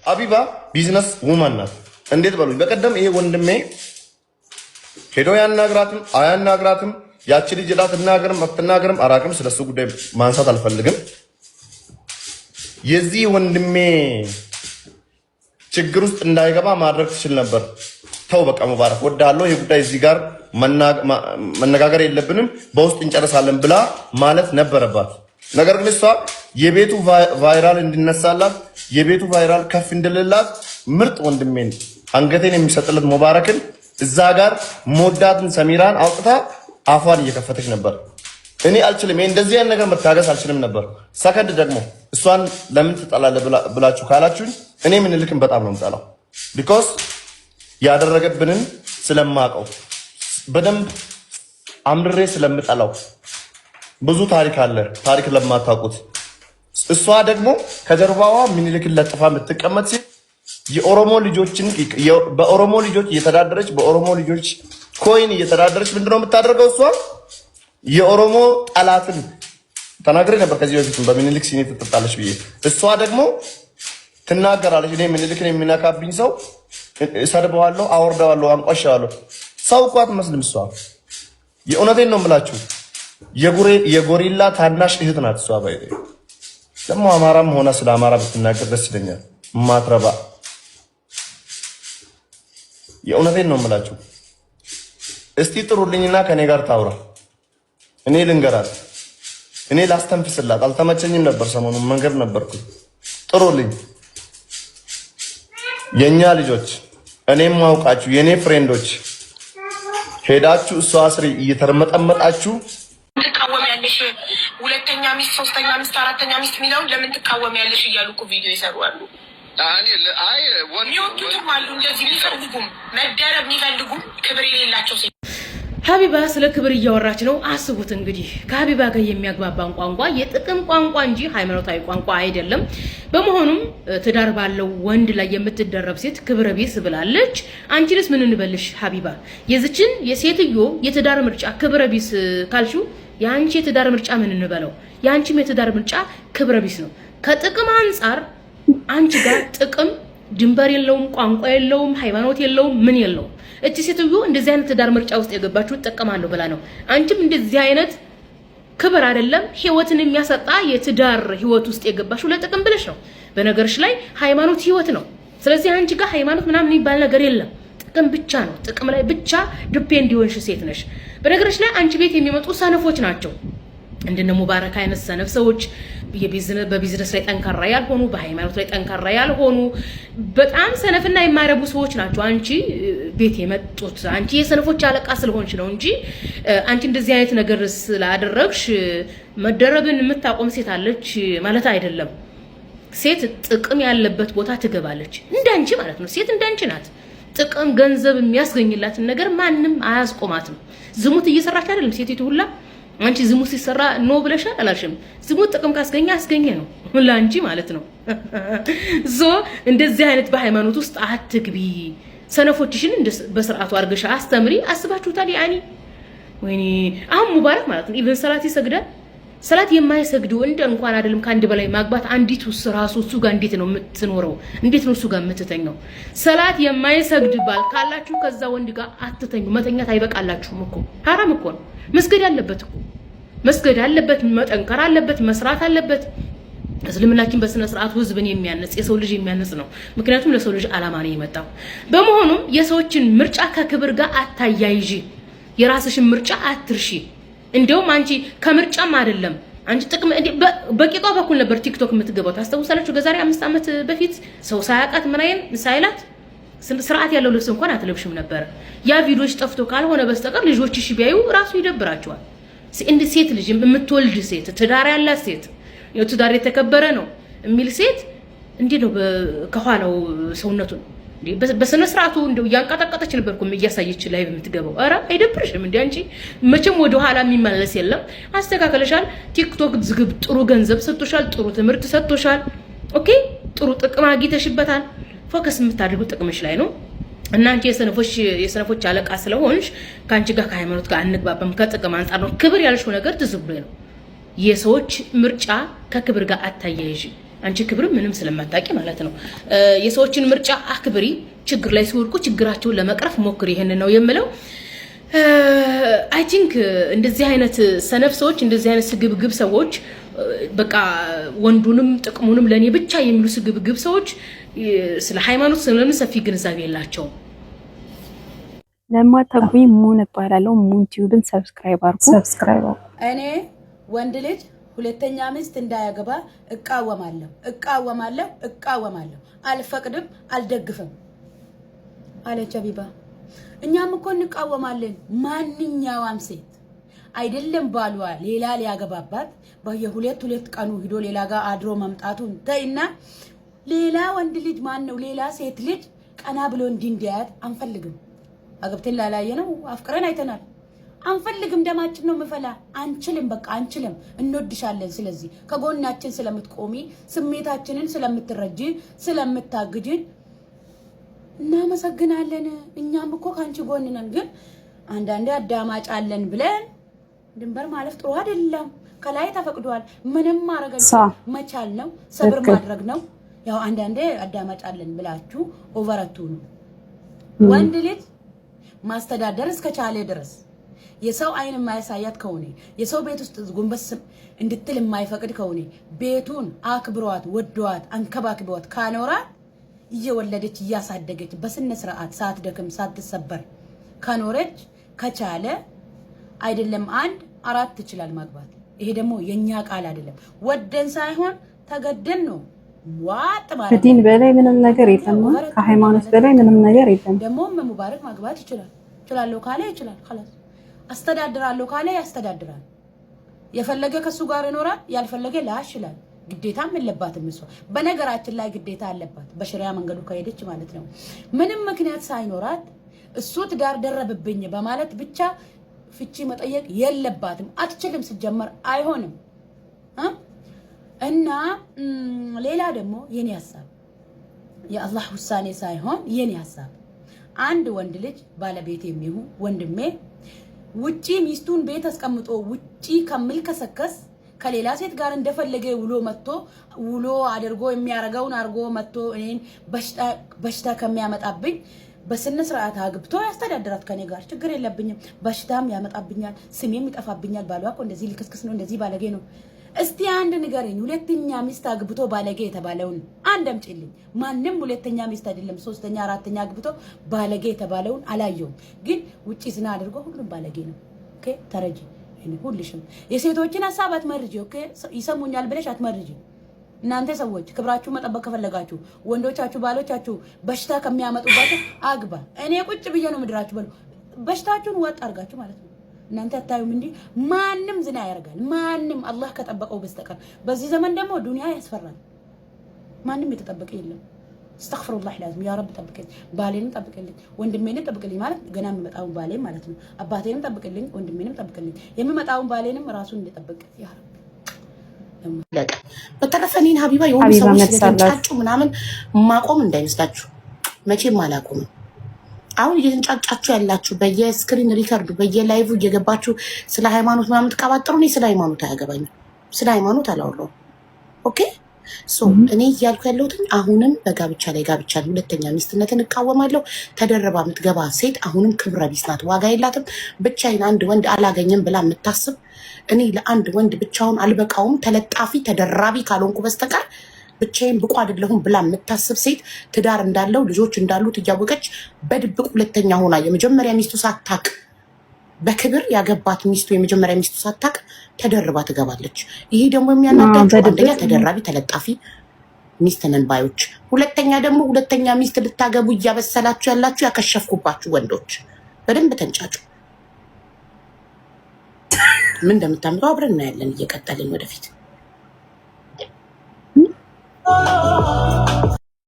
አቢባ ቢዝነስ ውማን ናት። እንዴት በሉኝ። በቀደም ይሄ ወንድሜ ሄዶ ያናግራትም አያናግራትም ያቺ ልጅ ዳትናገርም አትናገርም አራቅም ስለሱ ጉዳይ ማንሳት አልፈልግም። የዚህ ወንድሜ ችግር ውስጥ እንዳይገባ ማድረግ ትችል ነበር። ተው በቃ ሙባረክ ወዳለው ይሄ ጉዳይ እዚህ ጋር መነጋገር የለብንም በውስጥ እንጨርሳለን ብላ ማለት ነበረባት። ነገር ግን እሷ የቤቱ ቫይራል እንድነሳላት የቤቱ ቫይራል ከፍ እንድልላት ምርጥ ወንድሜን አንገቴን የሚሰጥለት ሙባረክን እዛ ጋር ሞዳትን ሰሚራን አውጥታ አፏን እየከፈተች ነበር። እኔ አልችልም እንደዚህ አይነት ነገር መታገስ አልችልም ነበር። ሰከንድ ደግሞ እሷን ለምን ትጠላለህ ብላችሁ ካላችሁኝ እኔ ምንልክም በጣም ነው የምጠላው። ቢኮዝ ያደረገብንን ስለማቀው በደንብ አምርሬ ስለምጠላው ብዙ ታሪክ አለ። ታሪክ ለማታውቁት እሷ ደግሞ ከጀርባዋ ምንልክን ለጥፋ የምትቀመጥ ሴት የኦሮሞ ልጆችን በኦሮሞ ልጆች እየተዳደረች በኦሮሞ ልጆች ኮይን እየተዳደረች ምንድነው የምታደርገው? እሷ የኦሮሞ ጠላትን ተናግሬ ነበር ከዚህ በፊት በምንልክ ሲኔ ትጠጣለች ብዬ። እሷ ደግሞ ትናገራለች። እኔ ምንልክን የሚነካብኝ ሰው እሰድበዋለሁ፣ አወርደዋለሁ፣ አንቋሻዋለሁ። ሰው እኮ አትመስልም እሷ። የእውነቴን ነው የምላችሁ። የጎሪላ ታናሽ እህት ናት እሷ። ባይ ደግሞ አማራም ሆና ስለ አማራ ብትናገር ደስ ይለኛል። ማትረባ የእውነቴን ነው የምላችሁ። እስቲ ጥሩልኝና ከኔ ጋር ታውራ። እኔ ልንገራት፣ እኔ ላስተንፍስላት። አልተመቸኝም ነበር ሰሞኑን መንገድ ነበርኩ። ጥሩልኝ የኛ ልጆች፣ እኔም ማውቃችሁ የኔ ፍሬንዶች ሄዳችሁ እሷ አስሪ እየተርመጠመጣችሁ ትቃወሚያለሽ። ሁለተኛ ሚስት፣ ሶስተኛ ሚስት፣ አራተኛ ሚስት የሚለውን ለምን ትቃወሚያለሽ እያሉ እኮ ቪዲዮ ይሰሩዋሉ። የሚወጡትም አሉ እንደዚህ የሚፈልጉም መደረብ የሚፈልጉም ክብር የሌላቸው ሴት። ሀቢባ ስለ ክብር እያወራች ነው። አስቡት እንግዲህ ከሀቢባ ጋር የሚያግባባን ቋንቋ የጥቅም ቋንቋ እንጂ ሃይማኖታዊ ቋንቋ አይደለም። በመሆኑም ትዳር ባለው ወንድ ላይ የምትደረብ ሴት ክብረ ቢስ ብላለች። አንቺንስ ምን እንበልሽ ሀቢባ? የዚችን የሴትዮ የትዳር ምርጫ ክብረ ቢስ ካልሽው የአንቺ የትዳር ምርጫ ምን እንበለው? የአንቺም የትዳር ምርጫ ክብረ ቢስ ነው። ከጥቅም አንጻር አንቺ ጋር ጥቅም ድንበር የለውም፣ ቋንቋ የለውም፣ ሃይማኖት የለውም፣ ምን የለውም። እቺ ሴትዮ እንደዚህ አይነት ትዳር ምርጫ ውስጥ የገባችሁ ተጠቀማለሁ ብላ ነው። አንቺም እንደዚህ አይነት ክብር አይደለም ህይወትን የሚያሰጣ የትዳር ህይወት ውስጥ የገባችሁ ለጥቅም ብለሽ ነው። በነገርሽ ላይ ሃይማኖት ህይወት ነው። ስለዚህ አንቺ ጋር ሃይማኖት ምናምን የሚባል ነገር የለም። ጥቅም ብቻ ነው። ጥቅም ላይ ብቻ ዲፔንድ የሆንሽ ሴት ነሽ። በነገርሽ ላይ አንቺ ቤት የሚመጡ ሰነፎች ናቸው። እንደነ ሙባረክ አይነት ሰነፍ ሰዎች በቢዝነስ ላይ ጠንካራ ያልሆኑ፣ በሃይማኖት ላይ ጠንካራ ያልሆኑ በጣም ሰነፍና የማይረቡ ሰዎች ናቸው አንቺ ቤት የመጡት። አንቺ የሰነፎች አለቃ ስለሆንሽ ነው እንጂ አንቺ እንደዚህ አይነት ነገር ስላደረግሽ መደረብን የምታቆም ሴት አለች ማለት አይደለም። ሴት ጥቅም ያለበት ቦታ ትገባለች፣ እንዳንቺ ማለት ነው። ሴት እንዳንቺ ናት። ጥቅም ገንዘብ የሚያስገኝላትን ነገር ማንም አያስቆማትም። ዝሙት እየሰራች አይደለም ሴቲቱ ሁላ። አንቺ ዝሙት ሲሰራ ኖ ብለሻል አላልሽም? ዝሙት ጥቅም ካስገኘ አስገኘ ነው ለአንቺ ማለት ነው። እንደዚህ አይነት በሃይማኖት ውስጥ አትግቢ። ሰነፎችሽን በስርዓቱ አርገሻ አስተምሪ። አስባችሁታል? ያኒ ወይኔ አሁን ሙባረክ ማለት ነው ኢቭን ሰላት ይሰግዳል። ሰላት የማይሰግዱ እንኳን አይደለም ከአንድ በላይ ማግባት አንዲቱ ራሱ እሱ ጋር እንዴት ነው የምትኖረው? እንዴት ነው እሱ ጋር የምትተኛው? ሰላት የማይሰግድ ባል ካላችሁ ከዛ ወንድ ጋር አትተኙ። መተኛት አይበቃላችሁም እኮ ሐራም እኮ ነው። መስገድ አለበት እኮ መስገድ አለበት፣ መጠንከር አለበት፣ መስራት አለበት። እስልምናችን በስነ ስርዓቱ ህዝብን የሚያነጽ የሰው ልጅ የሚያነጽ ነው። ምክንያቱም ለሰው ልጅ አላማ ነው የመጣው። በመሆኑም የሰዎችን ምርጫ ከክብር ጋር አታያይጂ። የራስሽን ምርጫ አትርሺ። እንደውም አንቺ ከምርጫም አይደለም አንቺ ጥቅም በቂጧ በኩል ነበር ቲክቶክ የምትገባው። ታስተውሳላችሁ? ከዛሬ 5 ዓመት በፊት ሰው ሳያቃት ምን አይን ሳይላት ስርዓት ያለው ልብስ እንኳን አትለብሽም ነበር። ያ ቪዲዮሽ ጠፍቶ ካልሆነ በስተቀር ልጆችሽ ቢያዩ ራሱ ይደብራቸዋል። እንደ ሴት ልጅ የምትወልድ ሴት ትዳር ያላት ሴት የትዳር የተከበረ ነው የሚል ሴት እንዴት ነው ከኋላው ሰውነቱን በስነ ስርዓቱ እንደው ያንቀጠቀጠች ነበርኩ እያሳየች ላይ የምትገባው? አረ አይደብርሽም እንዴ? አንቺ መቼም ወደ ኋላ የሚመለስ የለም። አስተካከለሻል። ቲክቶክ ዝግብ ጥሩ ገንዘብ ሰጥቶሻል፣ ጥሩ ትምህርት ሰጥቶሻል። ኦኬ ጥሩ ጥቅም አግኝተሽበታል። ፎከስ የምታደርጉ ጥቅምሽ ላይ ነው። እና አንቺ የሰነፎች አለቃ ስለሆንሽ ካንቺ ጋር ከሃይማኖት ጋር አንግባባም። ከጥቅም አንፃር ነው። ክብር ያልሽው ነገር ትዝ ብሎኝ ነው። የሰዎች ምርጫ ከክብር ጋር አታያይዥ። አንቺ ክብርም ምንም ስለማታውቂ ማለት ነው። የሰዎችን ምርጫ አክብሪ። ችግር ላይ ሲወድቁ ችግራቸውን ለመቅረፍ ሞክሪ። ይሄን ነው የምለው። አይ ቲንክ እንደዚህ አይነት ሰነፍ ሰዎች፣ እንደዚህ አይነት ስግብግብ ሰዎች፣ በቃ ወንዱንም ጥቅሙንም ለኔ ብቻ የሚሉ ስግብግብ ሰዎች ስለ ሃይማኖት ስለምን ሰፊ ግንዛቤ የላቸውም። ለማታውቁኝ ሙን እባላለሁ። ሙን ቲዩብን ሰብስክራይብ አድርጉ። እኔ ወንድ ልጅ ሁለተኛ ሚስት እንዳያገባ እቃወማለሁ። አልፈቅድም፣ አልደግፍም አለች ሀቢባ። እኛም እኮ እንቃወማለን። ማንኛውም ሴት አይደለም ባሏ ሌላ ሊያገባባት በየሁለት ቀኑ ሂዶ ሌላ ጋር አድሮ መምጣቱን ተይና፣ ሌላ ወንድ ልጅ ማነው ሌላ ሴት ልጅ ቀና ብሎ እንዲያያት አንፈልግም። አገብተን ላላየ ነው አፍቅረን አይተናል። አንፈልግም። ደማችን ነው ምፈላ። አንችልም፣ በቃ አንችልም። እንወድሻለን። ስለዚህ ከጎናችን ስለምትቆሚ፣ ስሜታችንን ስለምትረጂ፣ ስለምታግጂን እናመሰግናለን። እኛም እኮ ካንቺ ጎን ነን። ግን አንዳንዴ አዳማጭ አለን ብለን ድንበር ማለፍ ጥሩ አይደለም። ከላይ ተፈቅዷል። ምንም ማድረግ መቻል ነው፣ ሰብር ማድረግ ነው። ያው አንዳንዴ አዳማጭ አለን ብላችሁ ኦቨራቱ ነው። ወንድ ልጅ ማስተዳደር እስከቻለ ድረስ የሰው አይን የማያሳያት ከሆነ የሰው ቤት ውስጥ ጎንበስ እንድትል የማይፈቅድ ከሆነ ቤቱን አክብሯት፣ ወዷት፣ አንከባክቧት ካኖራት እየወለደች እያሳደገች በስነ ስርዓት ሳትደክም ሳትሰበር ካኖረች ከቻለ አይደለም 1-4 ይችላል ማግባት። ይሄ ደግሞ የኛ ቃል አይደለም። ወደን ሳይሆን ተገደን ነው። ዋጥ ማለት ከዲን በላይ ምንም ነገር የለም። ከሃይማኖት በላይ ምንም ነገር የለም። ደግሞ ሙባረክ ማግባት ይችላል። ይችላልው ካለ ይችላል። خلاص አስተዳድራለሁ ካለ ያስተዳድራል። የፈለገ ከሱ ጋር ይኖራል፣ ያልፈለገ ላሽ ይላል። ግዴታም የለባትም እሷ። በነገራችን ላይ ግዴታ አለባት በሸሪዓ መንገዱ ከሄደች ማለት ነው። ምንም ምክንያት ሳይኖራት እሱ ትዳር ደረብብኝ በማለት ብቻ ፍቺ መጠየቅ የለባትም። አትችልም፣ ሲጀመር አይሆንም። እና ሌላ ደግሞ የኔ ሐሳብ የአላህ ውሳኔ ሳይሆን የኔ ሐሳብ አንድ ወንድ ልጅ ባለቤት የሚሆን ወንድሜ ውጪ ሚስቱን ቤት አስቀምጦ ውጪ ከመልከሰከስ ከሌላ ሴት ጋር እንደፈለገ ውሎ አድርጎ የሚያረጋውን አርጎ መጥቶ እኔን በሽታ ከሚያመጣብኝ በስነ ስርዓት አግብቶ ያስተዳድራት ከኔ ጋር ችግር የለብኝም። በሽታም ያመጣብኛል፣ ስሜም ይጠፋብኛል። ባሏ እኮ እንደዚህ ልክስክስ ነው፣ እንደዚህ ባለጌ ነው። እስቲ አንድ ንገረኝ፣ ሁለተኛ ሚስት አግብቶ ባለጌ የተባለውን አንድ አምጪልኝ። ማንም ሁለተኛ ሚስት አይደለም 3ኛ 4ኛ አግብቶ ባለጌ የተባለውን አላየውም። ግን ውጪ ዝና አድርጎ ሁሉም ባለጌ ነው። ኦኬ ተረጂ። እኔ ሁልሽም የሴቶችን ሐሳብ አትመርጂ። ኦኬ ይሰሙኛል ብለሽ አትመርጂ። እናንተ ሰዎች ክብራችሁ መጠበቅ ከፈለጋችሁ ወንዶቻችሁ ባሎቻችሁ በሽታ ከሚያመጡባችሁ አግባ። እኔ ቁጭ ብዬ ነው ምድራችሁ በሉ። በሽታችሁን ወጥ አርጋችሁ ማለት ነው። እናንተ አታዩም እንዴ? ማንም ዝና ያደርጋል፣ ማንም አላህ ከጠበቀው በስተቀር። በዚህ ዘመን ደግሞ ዱንያ ያስፈራል። ማንም የተጠበቀ የለም። አስተግፍሩላህ ላዝም ያ ረብ ጠብቀኝ፣ ባሌንም ጠብቀልኝ፣ ወንድሜንም ጠብቀልኝ ማለት ገና የሚመጣውን ባሌን ማለት ነው። አባቴንም ጠብቀልኝ፣ ወንድሜንም ጠብቀልኝ፣ የሚመጣውን ባሌንም ራሱን እንዲጠብቅ ያ ረብ። በተረፈ እኔን ሀቢባ የሆኑ ሰዎች ስለተንጫጩ ምናምን ማቆም እንዳይመስላችሁ፣ መቼም አላቆምም። አሁን እየተንጫጫችሁ ያላችሁ በየስክሪን ሪከርዱ በየላይቭ እየገባችሁ ስለ ሃይማኖት ምናምን ተቀባጥሩ። እኔ ስለ ሃይማኖት አያገባኝም፣ ስለ ሃይማኖት አላወራሁም። ኦኬ ሶ እኔ እያልኩ ያለሁትን አሁንም በጋብቻ ላይ ጋብቻ ሁለተኛ ሚስትነትን እቃወማለሁ። ተደረባ የምትገባ ሴት አሁንም ክብረ ቢስ ናት፣ ዋጋ የላትም። ብቻዬን አንድ ወንድ አላገኘም ብላ የምታስብ እኔ ለአንድ ወንድ ብቻውን አልበቃውም ተለጣፊ ተደራቢ ካልሆንኩ በስተቀር ብቻዬን ብቁ አይደለሁም ብላ የምታስብ ሴት ትዳር እንዳለው ልጆች እንዳሉት እያወቀች በድብቅ ሁለተኛ ሆና የመጀመሪያ ሚስቱ ሳታቅ በክብር ያገባት ሚስቱ የመጀመሪያ ሚስቱ ሳታቅ ተደርባ ትገባለች። ይሄ ደግሞ የሚያናዳቸው አንደኛ ተደራቢ ተለጣፊ ሚስት ነን ባዮች፣ ሁለተኛ ደግሞ ሁለተኛ ሚስት ልታገቡ እያበሰላችሁ ያላችሁ ያከሸፍኩባችሁ ወንዶች በደንብ ተንጫጩ። ምን እንደምታምሩ አብረን እናያለን። እየቀጠልን ወደፊት